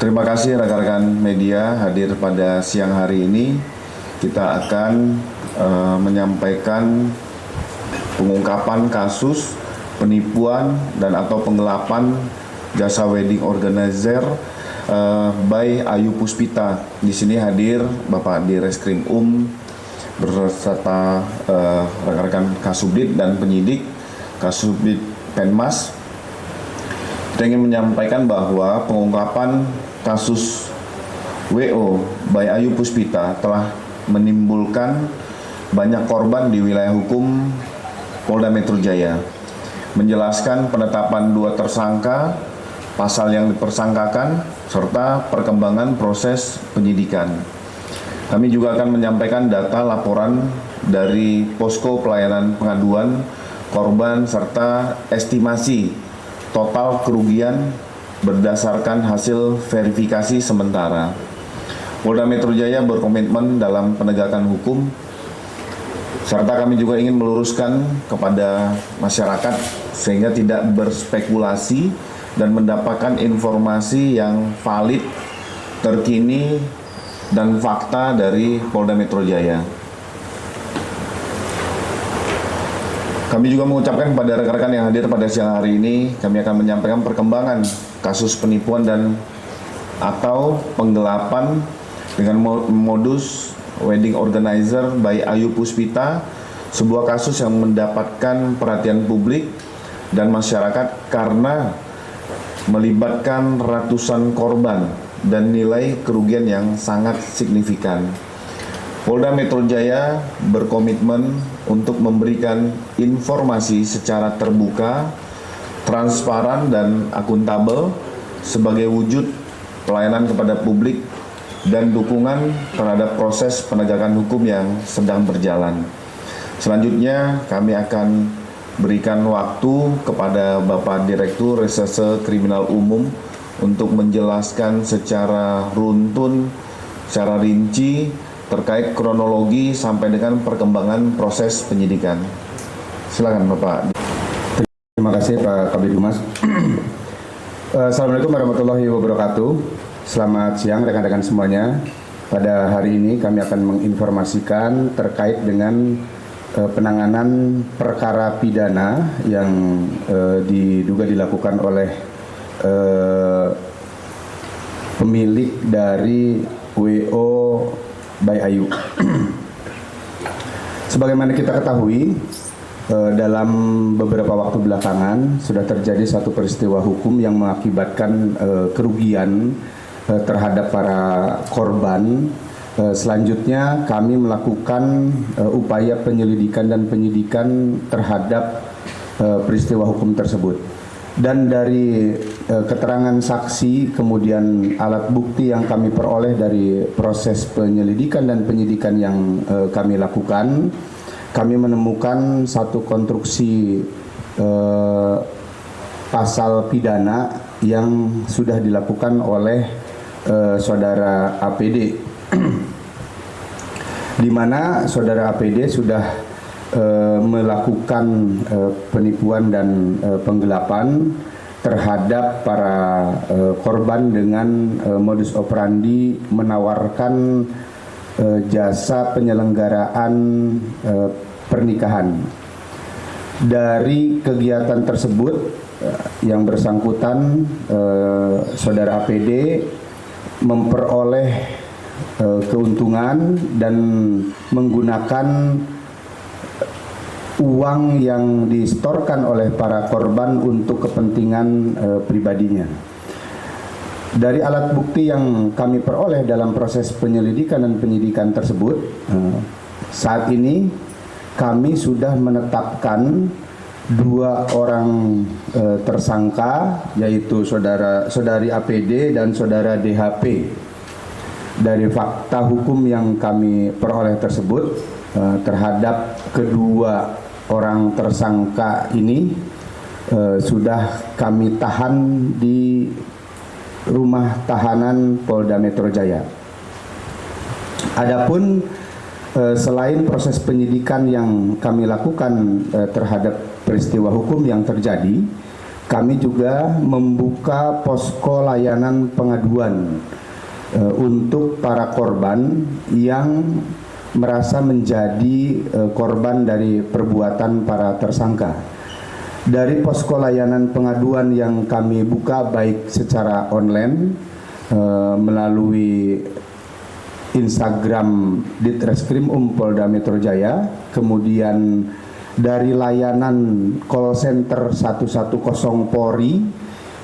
Terima kasih rekan-rekan media hadir pada siang hari ini. Kita akan menyampaikan pengungkapan kasus penipuan dan atau penggelapan jasa wedding organizer by Ayu Puspita. Di sini hadir Bapak Direskrim beserta rekan-rekan Kasubdit dan penyidik Kasubdit Penmas. Kita ingin menyampaikan bahwa pengungkapan kasus WO by Ayu Puspita telah menimbulkan banyak korban di wilayah hukum Polda Metro Jaya. Menjelaskan penetapan 2 tersangka, pasal yang dipersangkakan, serta perkembangan proses penyidikan. Kami juga akan menyampaikan data laporan dari posko pelayanan pengaduan korban serta estimasi total kerugian berdasarkan hasil verifikasi sementara. Polda Metro Jaya berkomitmen dalam penegakan hukum, serta kami juga ingin meluruskan kepada masyarakat sehingga tidak berspekulasi dan mendapatkan informasi yang valid, terkini, dan fakta dari Polda Metro Jaya. Kami juga mengucapkan kepada rekan-rekan yang hadir pada siang hari ini, kami akan menyampaikan perkembangan kasus penipuan dan atau penggelapan dengan modus wedding organizer by Ayu Puspita, sebuah kasus yang mendapatkan perhatian publik dan masyarakat karena melibatkan ratusan korban dan nilai kerugian yang sangat signifikan. Polda Metro Jaya berkomitmen untuk memberikan informasi secara terbuka, transparan, dan akuntabel sebagai wujud pelayanan kepada publik dan dukungan terhadap proses penegakan hukum yang sedang berjalan. Selanjutnya, kami akan berikan waktu kepada Bapak Direktur Reserse Kriminal Umum untuk menjelaskan secara runtun, secara rinci, terkait kronologi sampai dengan perkembangan proses penyidikan. Silakan Bapak. Terima kasih Pak Kabid Humas. Assalamualaikum warahmatullahi wabarakatuh. Selamat siang rekan-rekan semuanya. Pada hari ini kami akan menginformasikan terkait dengan penanganan perkara pidana yang diduga dilakukan oleh pemilik dari WO by Ayu. Sebagaimana kita ketahui, dalam beberapa waktu belakangan sudah terjadi satu peristiwa hukum yang mengakibatkan kerugian terhadap para korban. Selanjutnya kami melakukan upaya penyelidikan dan penyidikan terhadap peristiwa hukum tersebut. Dan dari keterangan saksi, kemudian alat bukti yang kami peroleh dari proses penyelidikan dan penyidikan yang kami lakukan, kami menemukan satu konstruksi pasal pidana yang sudah dilakukan oleh saudara APD, di mana saudara APD sudah melakukan penipuan dan penggelapan terhadap para korban dengan modus operandi menawarkan jasa penyelenggaraan pernikahan. Dari kegiatan tersebut yang bersangkutan saudara APD memperoleh keuntungan dan menggunakan uang yang disetorkan oleh para korban untuk kepentingan pribadinya. Dari alat bukti yang kami peroleh dalam proses penyelidikan dan penyidikan tersebut, saat ini kami sudah menetapkan 2 orang tersangka, yaitu saudari APD dan saudara DHP. Dari fakta hukum yang kami peroleh tersebut, terhadap kedua orang tersangka ini sudah kami tahan di rumah tahanan Polda Metro Jaya. Adapun selain proses penyidikan yang kami lakukan terhadap peristiwa hukum yang terjadi, kami juga membuka posko layanan pengaduan untuk para korban yang merasa menjadi korban dari perbuatan para tersangka. Dari posko layanan pengaduan yang kami buka baik secara online melalui Instagram Ditreskrim Polda Metro Jaya, kemudian dari layanan call center 110 Polri,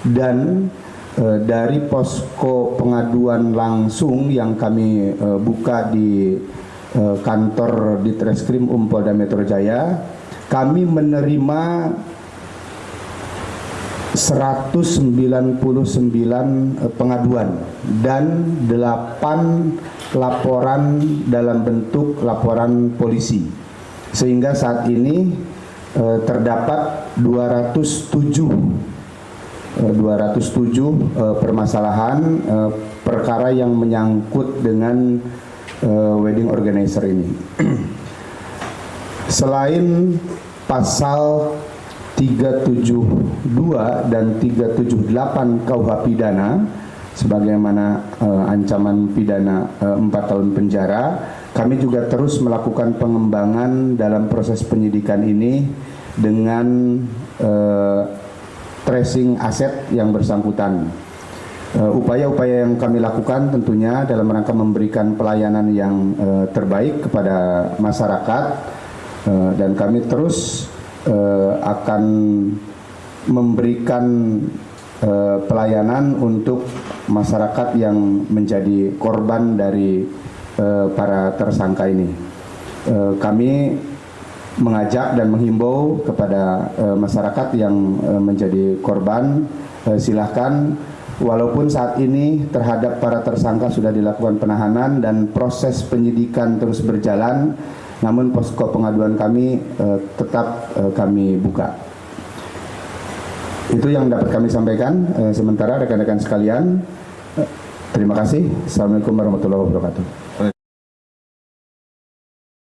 dan dari posko pengaduan langsung yang kami buka di kantor Ditreskrim Polda Metro Jaya, kami menerima 199 pengaduan dan 8 laporan dalam bentuk laporan polisi, sehingga saat ini terdapat 207 permasalahan perkara yang menyangkut dengan wedding organizer ini. Selain pasal 372 dan 378 KUH pidana sebagaimana ancaman pidana 4 tahun penjara, kami juga terus melakukan pengembangan dalam proses penyidikan ini dengan tracing aset yang bersangkutan. Upaya-upaya yang kami lakukan tentunya dalam rangka memberikan pelayanan yang terbaik kepada masyarakat, dan kami terus akan memberikan pelayanan untuk masyarakat yang menjadi korban dari para tersangka ini. Kami mengajak dan menghimbau kepada masyarakat yang menjadi korban, silahkan, walaupun saat ini terhadap para tersangka sudah dilakukan penahanan dan proses penyidikan terus berjalan, namun posko pengaduan kami tetap kami buka. Itu yang dapat kami sampaikan. Sementara rekan-rekan sekalian, terima kasih. Assalamualaikum warahmatullahi wabarakatuh.